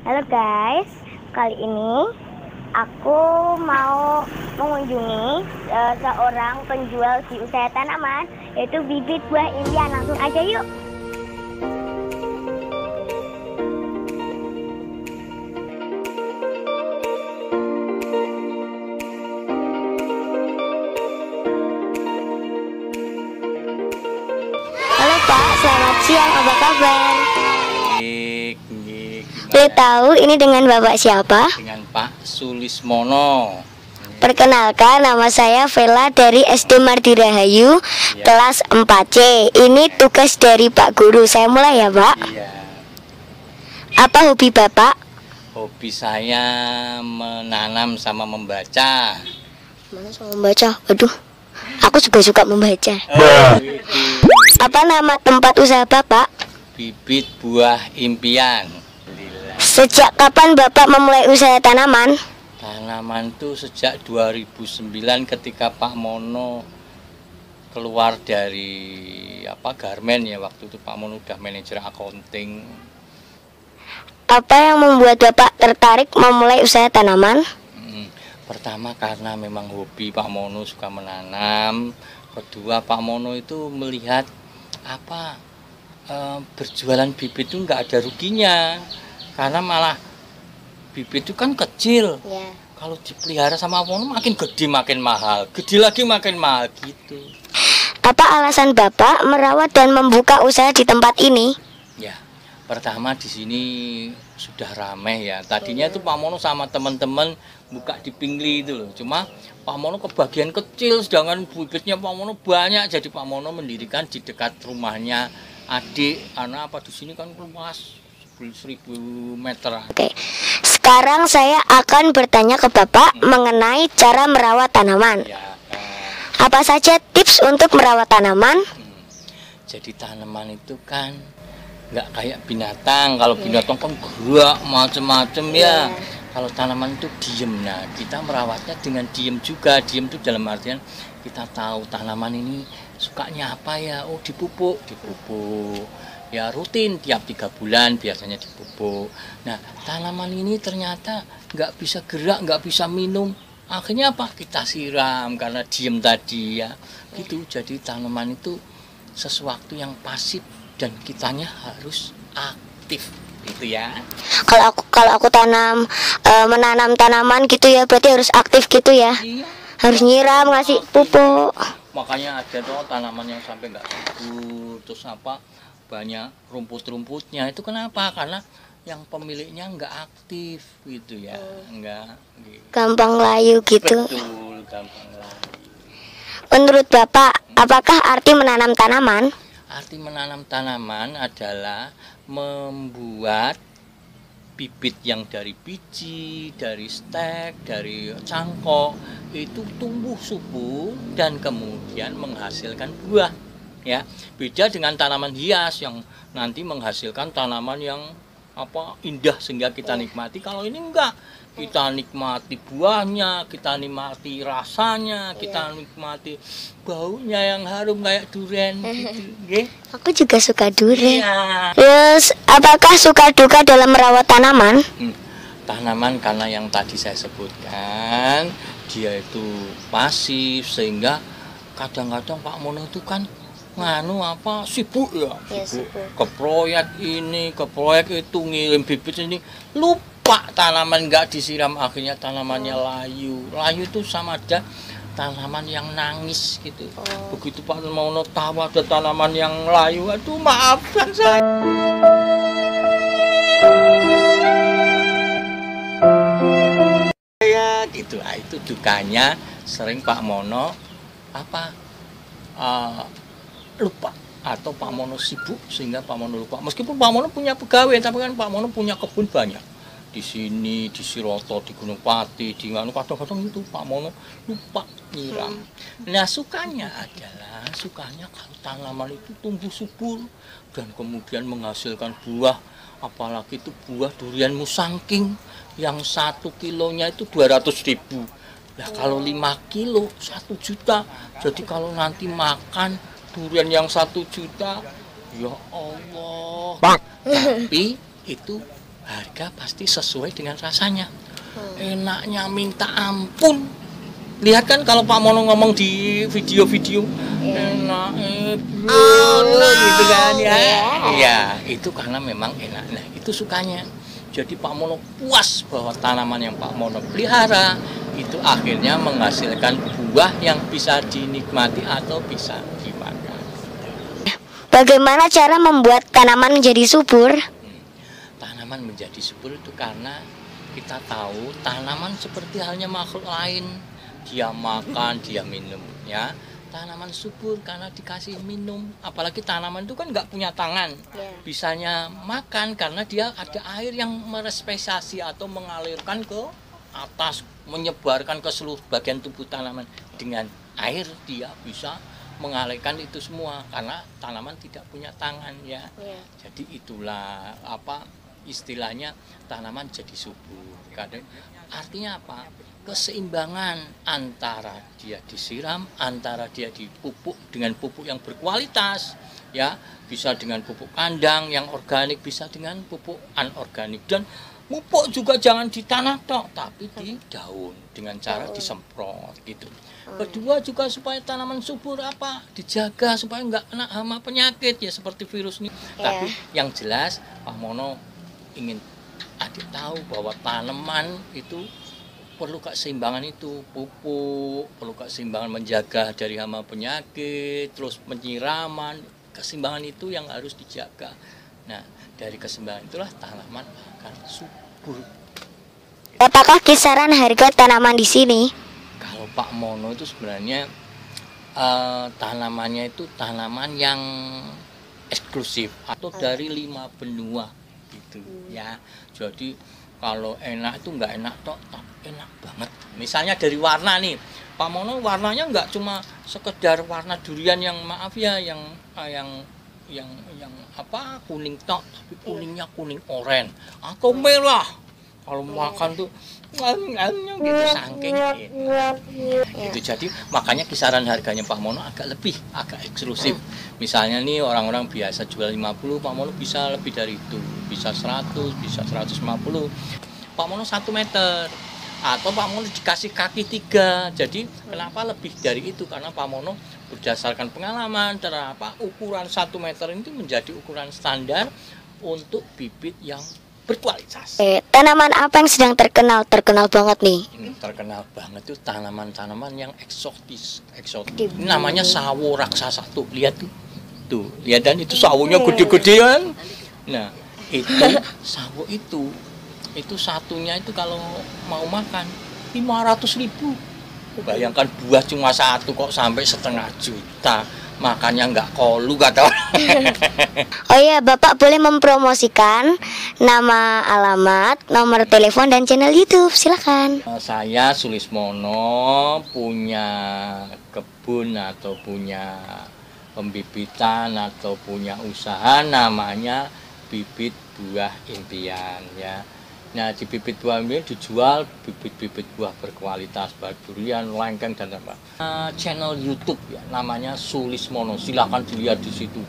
Halo guys, kali ini aku mau mengunjungi seorang penjual di usaha tanaman, yaitu bibit buah impian. Langsung aja yuk. Halo Pak, selamat siang, apa kabar? Boleh tahu ini dengan Bapak siapa? Dengan Pak Sulismono. Perkenalkan, nama saya Vela dari SD Mardi Rahayu, kelas 4C. Ini tugas dari Pak Guru. Saya mulai ya, Pak. Iya. Apa hobi Bapak? Hobi saya menanam sama membaca. Mana sama membaca? Aduh, aku juga suka membaca. Gitu. Apa nama tempat usaha Bapak? Bibit buah impian. Sejak kapan Bapak memulai usaha tanaman? Tanaman itu sejak 2009 ketika Pak Mono keluar dari Garmen ya, waktu itu Pak Mono udah manajer accounting. Apa yang membuat Bapak tertarik memulai usaha tanaman? Pertama karena memang hobi Pak Mono, suka menanam. Kedua, Pak Mono itu melihat berjualan bibit itu nggak ada ruginya, karena malah bibit itu kan kecil. Ya. Kalau dipelihara sama Pak Mono makin gede makin mahal, gede lagi makin mahal gitu. Apa alasan Bapak merawat dan membuka usaha di tempat ini? Ya, pertama di sini sudah ramai ya. Tadinya itu Pak Mono sama teman-teman buka di Pingli itu loh. Cuma Pak Mono kebagian kecil, sedangkan bibitnya Pak Mono banyak. Jadi Pak Mono mendirikan di dekat rumahnya adik. Karena di sini kan luas 1000 meter. Oke. Sekarang saya akan bertanya ke Bapak mengenai cara merawat tanaman. Ya, Apa saja tips untuk merawat tanaman? jadi tanaman itu kan nggak kayak binatang. Kalau binatang kan gerak macem-macem ya. Kalau tanaman itu diem. Nah, kita merawatnya dengan diem juga. Diem itu dalam artian kita tahu tanaman ini sukanya apa ya. Oh, dipupuk. Ya rutin tiap 3 bulan biasanya dipupuk. Nah, tanaman ini ternyata nggak bisa gerak, nggak bisa minum. Akhirnya apa? Kita siram karena diem tadi ya. Gitu. Jadi tanaman itu sesuatu yang pasif dan kitanya harus aktif. Gitu ya. Kalau aku menanam tanaman gitu ya, berarti harus aktif gitu ya. Iya. Harus nyiram, ngasih pupuk. Makanya ada tuh tanaman yang sampai nggak subur, terus banyak rumput-rumputnya. Itu kenapa? Karena yang pemiliknya nggak aktif gitu ya, nggak gitu. Gampang layu gitu. Betul, gampang layu. Menurut Bapak, apakah arti menanam tanaman? Arti menanam tanaman adalah membuat bibit yang dari biji, dari stek, dari cangkok itu tumbuh subur dan kemudian menghasilkan buah. Ya, beda dengan tanaman hias yang nanti menghasilkan tanaman yang indah sehingga kita nikmati. Kalau ini enggak, kita nikmati buahnya, kita nikmati rasanya, kita nikmati baunya yang harum kayak durian gitu. Aku juga suka durian. Iya. Terus, apakah suka duka dalam merawat tanaman? Tanaman karena yang tadi saya sebutkan, dia itu pasif sehingga kadang-kadang Pak Mono itu kan sibuk ya, ke proyek ini, ke proyek itu, ngirim bibit ini, lupa tanaman nggak disiram, akhirnya tanamannya layu itu sama aja tanaman yang nangis gitu. Begitu Pak Mono tahu ada tanaman yang layu, aduh maafkan saya. Gitu, itu dukanya sering Pak Mono lupa atau Pak Mono sibuk sehingga Pak Mono lupa. Meskipun Pak Mono punya pegawai, tapi kan Pak Mono punya kebun banyak. Di sini, di Siroto, di Gunung Pati, di kadang-kadang itu Pak Mono lupa nyiram. Nah, sukanya kalau tanaman itu tumbuh subur dan kemudian menghasilkan buah, apalagi itu buah durian musangking yang 1 kilonya itu 200.000. Nah, kalau 5 kilo 1 juta. Jadi kalau nanti makan durian yang 1 juta, ya Allah. Tapi itu harga pasti sesuai dengan rasanya. Enaknya minta ampun. Lihat kan kalau Pak Mono ngomong di video-video, enak, gitu kan ya. Iya, itu karena memang enak. Nah, itu sukanya. Jadi Pak Mono puas bahwa tanaman yang Pak Mono pelihara itu akhirnya menghasilkan buah yang bisa dinikmati atau bisa dimakan. Bagaimana cara membuat tanaman menjadi subur? Tanaman menjadi subur itu karena kita tahu tanaman seperti halnya makhluk lain, dia makan, dia minum, ya. Tanaman subur karena dikasih minum, apalagi tanaman itu kan nggak punya tangan, bisanya makan karena dia ada air yang merespirasi atau mengalirkan ke atas, menyebarkan ke seluruh bagian tubuh tanaman. Dengan air dia bisa mengalirkan itu semua karena tanaman tidak punya tangan, ya. Jadi itulah apa istilahnya tanaman jadi subur. Artinya apa? Keseimbangan antara dia disiram, antara dia dipupuk dengan pupuk yang berkualitas, ya, bisa dengan pupuk kandang yang organik, bisa dengan pupuk anorganik, dan pupuk juga jangan di tanah tok, tapi di daun dengan cara disemprot gitu. Kedua juga supaya tanaman subur apa? Dijaga supaya nggak kena hama penyakit ya seperti virus ini. Tapi yang jelas Pak Mono ingin adik tahu bahwa tanaman itu perlu keseimbangan itu, pupuk, perlu keseimbangan menjaga dari hama penyakit, terus penyiraman, keseimbangan itu yang harus dijaga. Nah, dari keseimbangan itulah tanaman akan subur. Apakah kisaran harga tanaman di sini? Kalau Pak Mono itu sebenarnya tanamannya itu tanaman yang eksklusif atau dari 5 benua gitu ya. Jadi kalau enak itu nggak enak tok, enak banget. Misalnya dari warna nih, Pak Mono warnanya nggak cuma sekedar warna durian yang maaf ya, yang apa kuning tok, tapi kuningnya kuning oranye atau merah. Kalau makan tuh gitu saking gitu. Jadi makanya kisaran harganya Pak Mono agak eksklusif. Misalnya nih orang-orang biasa jual 50, Pak Mono bisa lebih dari itu, bisa 100, bisa 150. Pak Mono 1 meter atau Pak Mono dikasih kaki 3. Jadi kenapa lebih dari itu? Karena Pak Mono berdasarkan pengalaman terapa ukuran 1 meter itu menjadi ukuran standar untuk bibit yang berkualitas. Tanaman apa yang sedang terkenal banget nih? Terkenal banget itu tanaman-tanaman yang eksotis. Ini namanya sawo raksasa. Tuh lihat tuh lihat, dan itu sawonya gede-gedean. Nah itu sawo itu satunya itu kalau mau makan 500.000. Bayangkan buah cuma 1 kok sampai 1,5 juta. Makannya nggak kolu kata orang. Oh iya, Bapak boleh mempromosikan nama, alamat, nomor telepon, dan channel YouTube, silakan. Saya Sulismono punya kebun atau punya pembibitan atau punya usaha namanya Bibit Buah Impian, ya. Nah, di Bibit Buah Impian dijual bibit-bibit buah berkualitas, baik durian, lengkeng, dan apa. Channel YouTube ya, namanya Sulismono. Silahkan dilihat di situ.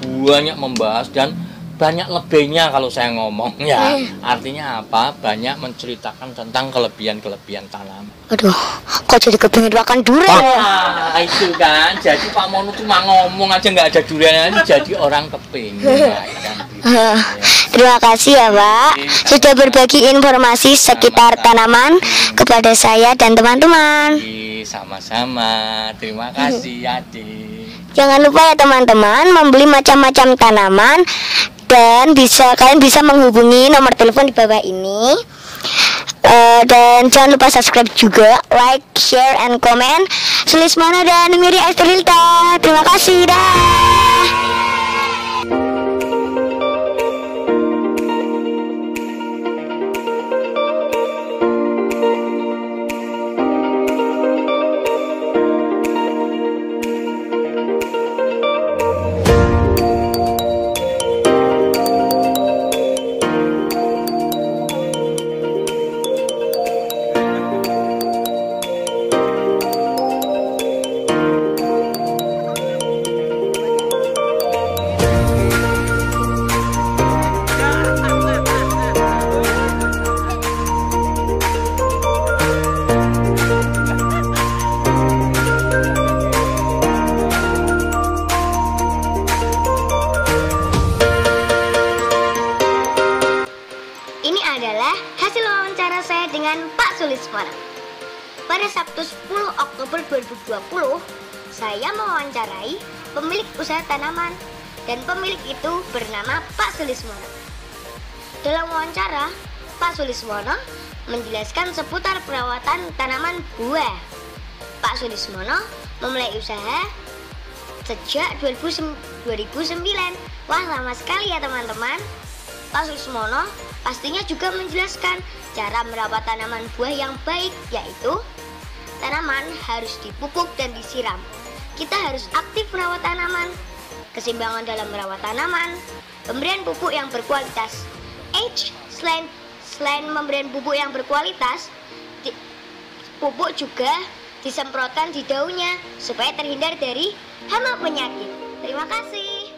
Banyak membahas dan banyak lebihnya kalau saya ngomong ya. Artinya apa? Banyak menceritakan tentang kelebihan-kelebihan tanaman. Aduh, kok jadi kepingin makan durian ya? Itu kan. Jadi Pak Mono cuma ngomong aja nggak ada durian, jadi orang kepingin. Ya, kan? Terima kasih ya Pak, sudah berbagi informasi sekitar tanaman kepada saya dan teman-teman. Sama-sama, terima kasih Adi. Jangan lupa ya teman-teman, membeli macam-macam tanaman, dan kalian bisa menghubungi nomor telepon di bawah ini. Dan jangan lupa subscribe juga, like, share, and comment. Sulismono dan Miri Estrilta. Terima kasih, dah. adalah hasil wawancara saya dengan Pak Sulismana. Pada Sabtu 10 Oktober 2020, saya mewawancarai pemilik usaha tanaman dan pemilik itu bernama Pak Sulismana. Dalam wawancara, Pak Sulismana menjelaskan seputar perawatan tanaman buah. Pak Sulismana memulai usaha sejak 2009. Wah, lama sekali ya teman-teman. Pak Sulismana pastinya juga menjelaskan cara merawat tanaman buah yang baik, yaitu tanaman harus dipupuk dan disiram. Kita harus aktif merawat tanaman, keseimbangan dalam merawat tanaman, pemberian pupuk yang berkualitas. Selain pemberian pupuk yang berkualitas, pupuk juga disemprotkan di daunnya supaya terhindar dari hama penyakit. Terima kasih.